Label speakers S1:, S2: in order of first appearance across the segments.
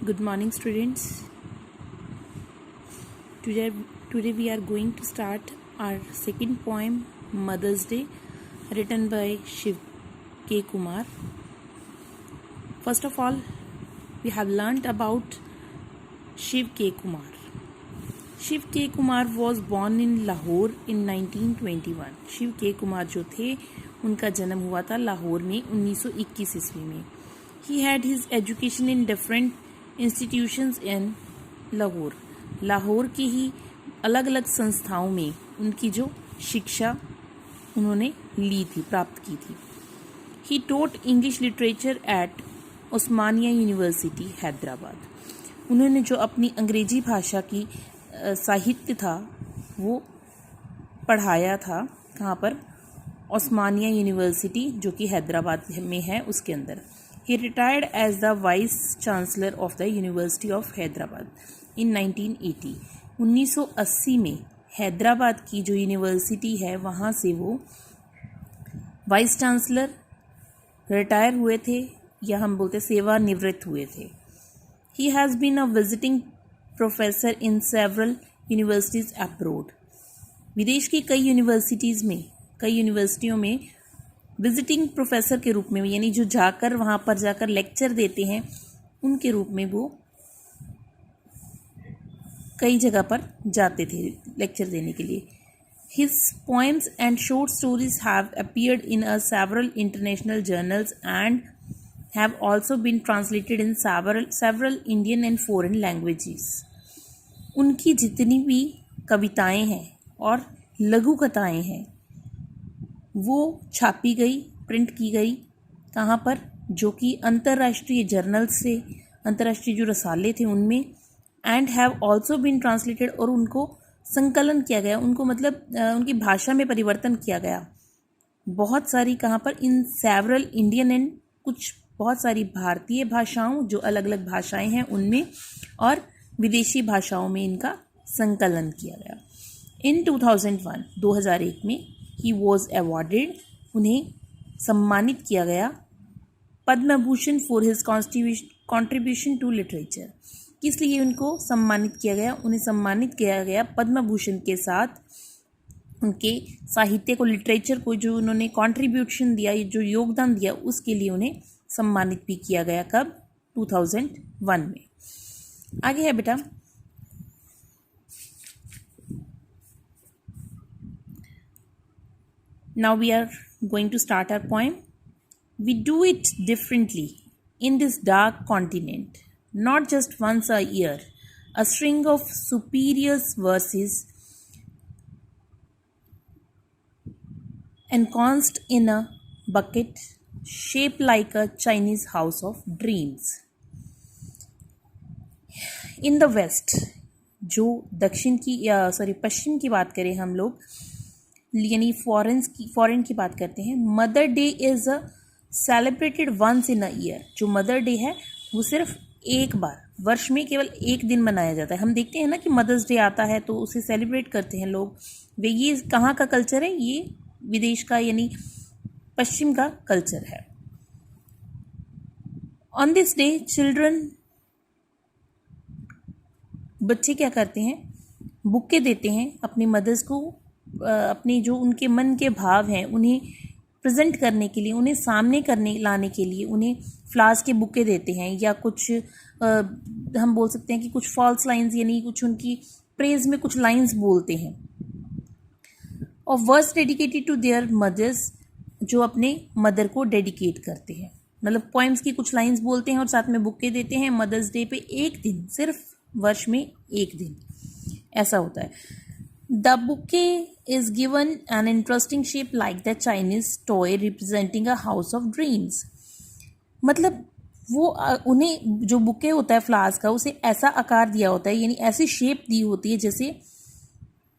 S1: Good morning, students. Today we are going to start our second poem, Mother's Day, written by Shiv K. Kumar. First of all, we have learnt about Shiv K. Kumar. Shiv K. Kumar was born in Lahore in 1921. Shiv के कुमार जो थे उनका जन्म हुआ था लाहौर में 1921 ईस्वी में. He had his education in different institutions in Lahore. Lahore की ही अलग अलग संस्थाओं में उनकी जो शिक्षा उन्होंने ली थी, प्राप्त की थी. He taught English literature at Osmania university Hyderabad. उन्होंने जो अपनी अंग्रेजी भाषा की साहित्य था वो पढ़ाया था. कहाँ पर? ओस्मानिया यूनिवर्सिटी जो कि हैदराबाद में है, उसके अंदर. He retired as the Vice Chancellor of the University of Hyderabad in 1980. 1980 में हैदराबाद की जो यूनिवर्सिटी है वहाँ से वो वाइस चांसलर रिटायर हुए थे, या हम बोलते सेवानिवृत्त हुए थे. He has been a visiting professor in several universities abroad. विदेश की कई यूनिवर्सिटियों में विजिटिंग प्रोफेसर के रूप में, यानी जो जाकर वहाँ पर जाकर लेक्चर देते हैं, उनके रूप में वो कई जगह पर जाते थे लेक्चर देने के लिए. His poems and short stories have appeared in several international journals and have also been translated in several Indian and foreign languages. उनकी जितनी भी कविताएं हैं और लघु कथाएं हैं वो छापी गई, प्रिंट की गई. कहाँ पर? जो कि अंतर्राष्ट्रीय जर्नल्स से, अंतर्राष्ट्रीय जो रसाले थे उनमें. And have also been translated, और उनको संकलन किया गया, उनको मतलब उनकी भाषा में परिवर्तन किया गया. बहुत सारी कहाँ पर? इन सेवरल इंडियन एंड कुछ बहुत सारी भारतीय भाषाओं, जो अलग अलग भाषाएं हैं उनमें, और विदेशी भाषाओं में इनका संकलन किया गया. इन 2001 में ही वॉज अवॉर्डेड, उन्हें सम्मानित किया गया Padma Bhushan for his contribution to literature. किस लिए उनको सम्मानित किया गया? उन्हें सम्मानित किया गया पद्म भूषण के साथ उनके साहित्य को, लिटरेचर को जो उन्होंने कॉन्ट्रीब्यूशन दिया, जो योगदान दिया, उसके लिए उन्हें सम्मानित भी किया गया. कब? 2001 में. आगे है बेटा, now we are going to start our poem. We do it differently in this dark continent, not just once a year. A string of superior verses ensconced in a bucket shaped like a Chinese house of dreams. In the west, जो दक्षिण की या पश्चिम की बात करें हम लोग, यानी फॉरेन की बात करते हैं, mother day is celebrated once in a year. जो मदर डे है वो सिर्फ एक बार वर्ष में, केवल एक दिन मनाया जाता है. हम देखते हैं ना कि मदर्स डे आता है तो उसे सेलिब्रेट करते हैं लोग. वे ये कहाँ का कल्चर है? ये विदेश का, यानी पश्चिम का कल्चर है. ऑन दिस डे चिल्ड्रन, बच्चे क्या करते हैं? बुक्के देते हैं अपनी मदर्स को, अपने जो उनके मन के भाव हैं उन्हें प्रेजेंट करने के लिए, उन्हें सामने लाने के लिए उन्हें फ्लावर्स के बुके देते हैं, या कुछ हम बोल सकते हैं कि कुछ फॉल्स लाइंस, यानी कुछ उनकी प्रेज में कुछ लाइंस बोलते हैं. और verse dedicated to their mothers, जो अपने मदर को डेडिकेट करते हैं, मतलब पोइम्स की कुछ लाइंस बोलते हैं और साथ में बुके देते हैं. मदर्स डे पे एक दिन, सिर्फ वर्ष में एक दिन ऐसा होता है. The bouquet is given an interesting shape like the Chinese toy representing a house of dreams. मतलब वो उन्हें जो बुके होता है फ्लावर्स का, उसे ऐसा आकार दिया होता है, यानी ऐसी शेप दी होती है जैसे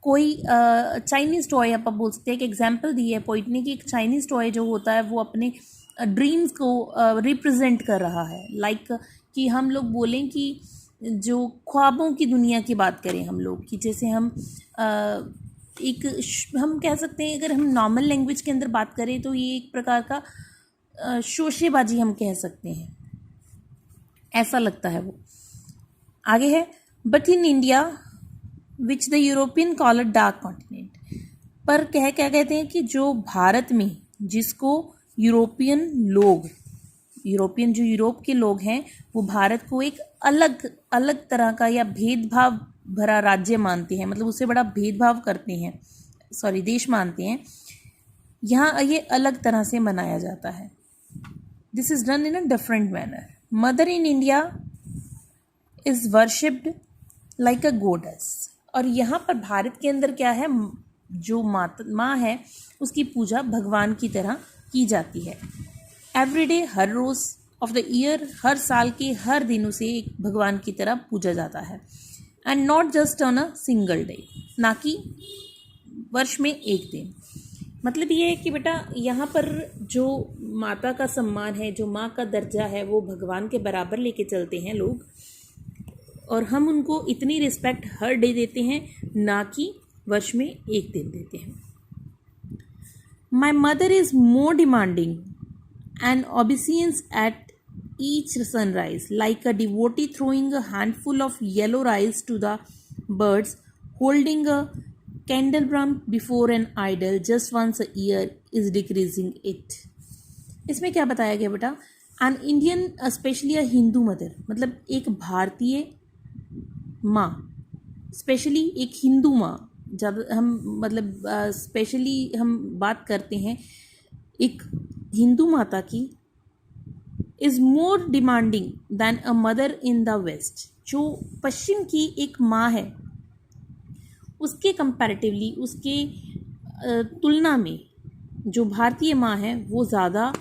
S1: कोई चाइनीज़ टॉय. आप बोल सकते हैं, एक एग्जाम्पल दी है पोइट ने कि एक चाइनीज़ टॉय जो होता है वो अपने ड्रीम्स को रिप्रेजेंट कर रहा है. लाइक कि हम लोग बोलें कि जो ख्वाबों की दुनिया की बात करें हम लोग, कि जैसे हम हम कह सकते हैं, अगर हम नॉर्मल लैंग्वेज के अंदर बात करें तो ये एक प्रकार का शोशेबाजी हम कह सकते हैं, ऐसा लगता है वो. आगे है, but in India which the European call a dark continent. पर क्या कहते हैं कि जो भारत में, जिसको यूरोपियन जो यूरोप के लोग हैं, वो भारत को एक अलग तरह का या भेदभाव भरा राज्य मानते हैं, मतलब उससे बड़ा भेदभाव करते हैं, देश मानते हैं। यहाँ ये अलग तरह से मनाया जाता है। This is done in a different manner. Mother in India is worshipped like अ गोडेस। और यहाँ पर भारत के अंदर क्या है, जो माँ है उसकी पूजा भगवान की तरह की जाती है। एवरी डे, हर रोज़ ऑफ द ईयर, हर साल के हर दिन उसे एक भगवान की तरह पूजा जाता है। And not just on a single day, ना कि वर्ष में एक दिन। मतलब ये है कि बेटा यहाँ पर जो माता का सम्मान है, जो माँ का दर्जा है, वो भगवान के बराबर लेके चलते हैं लोग, और हम उनको इतनी रिस्पेक्ट हर डे देते हैं, ना कि वर्ष में एक दिन देते हैं। My mother is more demanding and obeisance at each sunrise, like a devotee throwing a handful of yellow rice to the birds, holding a candelabrum before an idol just once a year is decreasing it. इसमें क्या बताया गया बेटा, an Indian specially a Hindu mother, मतलब एक भारतीय माँ, specially एक हिंदू माँ, जब हम मतलब स्पेशली हम बात करते हैं एक हिंदू माता की, is more demanding than a mother in the west. जो पश्चिम की एक माँ है उसके कंपैरेटिवली, उसके तुलना में जो भारतीय माँ है वो ज़्यादा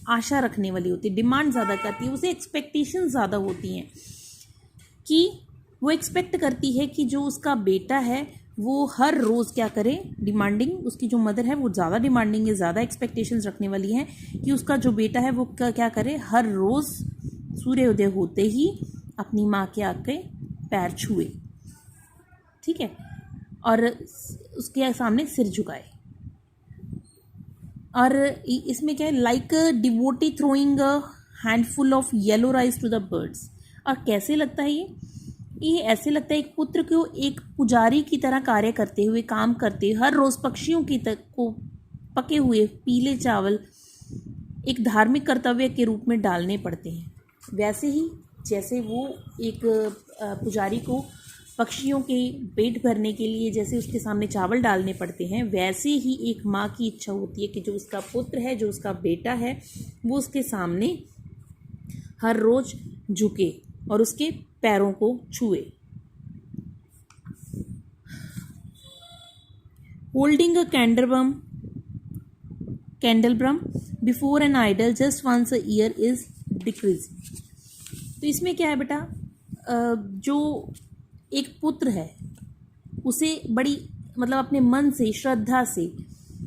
S1: आशा रखने वाली होती है, डिमांड ज़्यादा करती है, उसे एक्सपेक्टेशन ज़्यादा होती हैं, कि वो एक्सपेक्ट करती है कि जो उसका बेटा है वो हर रोज़ क्या करे, डिमांडिंग, उसकी जो मदर है वो ज़्यादा डिमांडिंग है, ज़्यादा एक्सपेक्टेशंस रखने वाली हैं कि उसका जो बेटा है वो क्या करे, हर रोज़ सूर्योदय होते ही अपनी माँ के आके पैर छुए, ठीक है, और उसके सामने सिर झुकाए। और इसमें क्या है, like a devotee throwing a handful of yellow rice to the birds. और कैसे लगता है ये ऐसे लगता है एक पुत्र को एक पुजारी की तरह कार्य करते हुए, काम करते हुए, हर रोज़ पक्षियों की तक को पके हुए पीले चावल एक धार्मिक कर्तव्य के रूप में डालने पड़ते हैं। वैसे ही जैसे वो एक पुजारी को पक्षियों के पेट भरने के लिए जैसे उसके सामने चावल डालने पड़ते हैं, वैसे ही एक माँ की इच्छा होती है कि जो उसका पुत्र है, जो उसका बेटा है, वो उसके सामने हर रोज़ झुके और उसके पैरों को छुए। Holding a candelabrum before an idol just once a year is decreasing. तो इसमें क्या है बेटा, जो एक पुत्र है उसे बड़ी मतलब अपने मन से, श्रद्धा से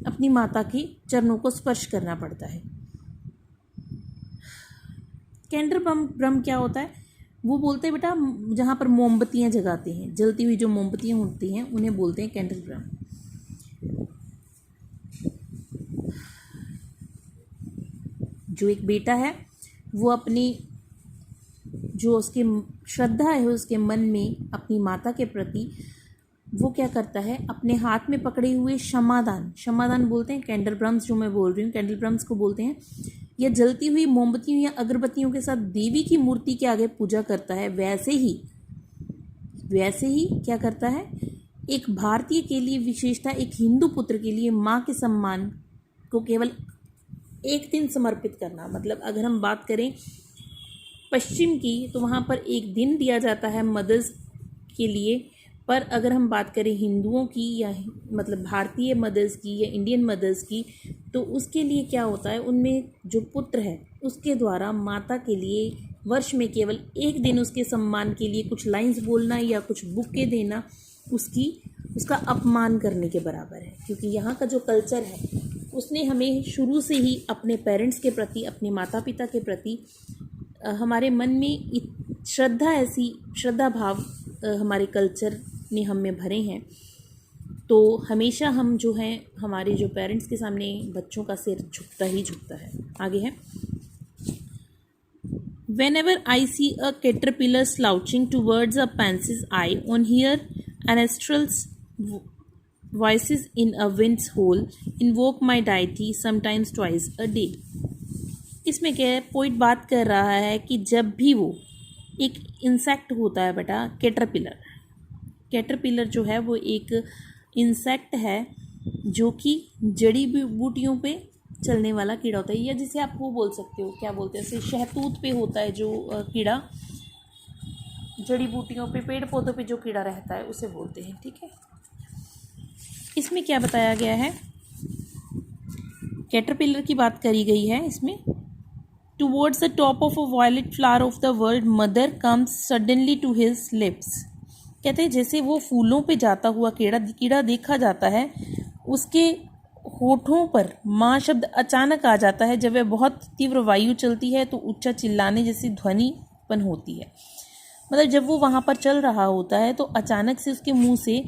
S1: अपनी माता के चरणों को स्पर्श करना पड़ता है। कैंडल ब्रह्म क्या होता है, वो बोलते हैं बेटा जहाँ पर मोमबत्तियाँ जगाते हैं, जलती हुई जो मोमबत्तियाँ होती हैं उन्हें बोलते हैं कैंडल ब्रह्म। जो एक बेटा है वो अपनी जो उसकी श्रद्धा है उसके मन में अपनी माता के प्रति, वो क्या करता है, अपने हाथ में पकड़े हुए क्षमादान बोलते हैं, कैंडल ब्रह्म्स जो मैं बोल रही हूँ कैंडल ब्रह्म्स को बोलते हैं, या जलती हुई मोमबत्तियों या अगरबत्तियों के साथ देवी की मूर्ति के आगे पूजा करता है। वैसे ही क्या करता है, एक भारतीय के लिए विशेषता, एक हिंदू पुत्र के लिए माँ के सम्मान को केवल एक दिन समर्पित करना। मतलब अगर हम बात करें पश्चिम की तो वहाँ पर एक दिन दिया जाता है मदर्स के लिए, पर अगर हम बात करें हिंदुओं की या मतलब भारतीय मदर्स की या इंडियन मदर्स की, तो उसके लिए क्या होता है, उनमें जो पुत्र है उसके द्वारा माता के लिए वर्ष में केवल एक दिन उसके सम्मान के लिए कुछ लाइंस बोलना या कुछ बुके देना उसका अपमान करने के बराबर है। क्योंकि यहाँ का जो कल्चर है उसने हमें शुरू से ही अपने पेरेंट्स के प्रति, अपने माता पिता के प्रति हमारे मन में श्रद्धा भाव हमारे कल्चर ने हम में भरे हैं। तो हमेशा हम जो हैं हमारे जो पेरेंट्स के सामने बच्चों का सिर झुकता ही झुकता है। आगे है, Whenever I see a caterpillar slouching towards a pansy's eye, on hear an astral's voices in a wind's hole, invoke my deity sometimes twice a day. इसमें क्या है, पोइट बात कर रहा है कि जब भी वो एक इंसेक्ट होता है बेटा, कैटरपिलर जो है वो एक इंसेक्ट है जो कि जड़ी बूटियों पे चलने वाला कीड़ा होता है, या जिसे आप वो बोल सकते हो, क्या बोलते हैं, जैसे शहतूत पे होता है जो कीड़ा, जड़ी बूटियों पे, पेड़ पौधों पे जो कीड़ा रहता है उसे बोलते हैं, ठीक है। इसमें क्या बताया गया है, कैटरपिलर की बात करी गई है इसमें। Towards the top of a violet flower of the world mother comes suddenly to his lips. कहते हैं जैसे वो फूलों पे जाता हुआ कीड़ा देखा जाता है, उसके होठों पर माँ शब्द अचानक आ जाता है। जब वह बहुत तीव्र वायु चलती है तो ऊंचा चिल्लाने जैसी ध्वनि उत्पन्न होती है। मतलब जब वो वहाँ पर चल रहा होता है तो अचानक से उसके मुंह से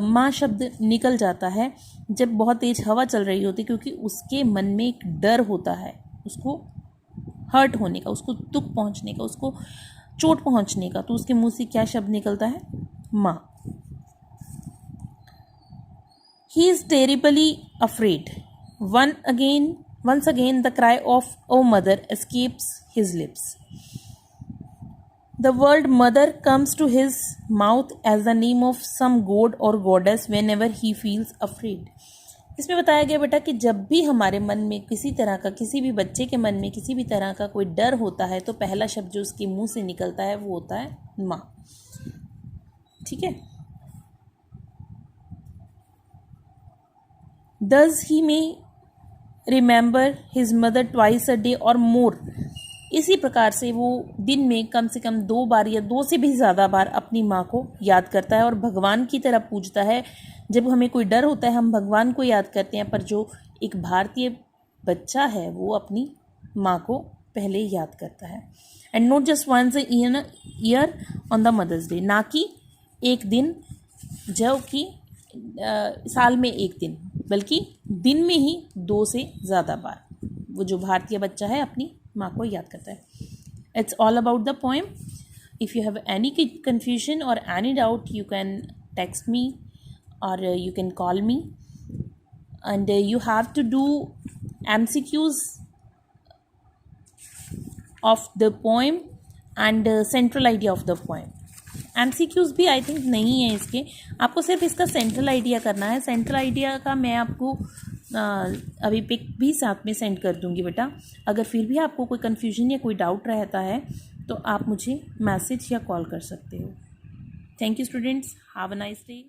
S1: माँ शब्द निकल जाता है जब बहुत तेज हवा चल रही होती है, क्योंकि उसके मन में एक डर होता है उसको हर्ट होने का, उसको दुख पहुँचने का, उसको चोट पहुँचने का। तो उसके मुंह से क्या शब्द निकलता है, माँ। He is terribly afraid. Once again, the cry of "Oh mother" escapes his lips. The word "mother" comes to his mouth as the name of some god or goddess whenever he feels afraid. इसमें बताया गया बेटा कि जब भी हमारे मन में किसी तरह का, किसी भी बच्चे के मन में किसी भी तरह का कोई डर होता है तो पहला शब्द जो उसके मुंह से निकलता है वो होता है माँ, ठीक है। Thus he may remember his mother twice a day or more. इसी प्रकार से वो दिन में कम से कम 2 बार या 2 से भी ज़्यादा बार अपनी माँ को याद करता है और भगवान की तरह पूजता है। जब हमें कोई डर होता है हम भगवान को याद करते हैं, पर जो एक भारतीय बच्चा है वो अपनी माँ को पहले याद करता है। And not just once a year on the mother's day, ना कि एक दिन जो कि साल में एक दिन, बल्कि दिन में ही 2 से ज़्यादा बार वो जो भारतीय बच्चा है अपनी माँ को याद करता है। It's all about the poem. If you have any confusion or any doubt you can text me or you can call me, and you have to do MCQs of the poem and central idea of the poem. MCQs भी I think नहीं है इसके, आपको सिर्फ इसका central idea करना है। Central idea का मैं आपको अभी पिक भी साथ में सेंड कर दूंगी बेटा। अगर फिर भी आपको कोई कन्फ्यूजन या कोई डाउट रहता है तो आप मुझे मैसेज या कॉल कर सकते हो। Thank you students, have a nice day.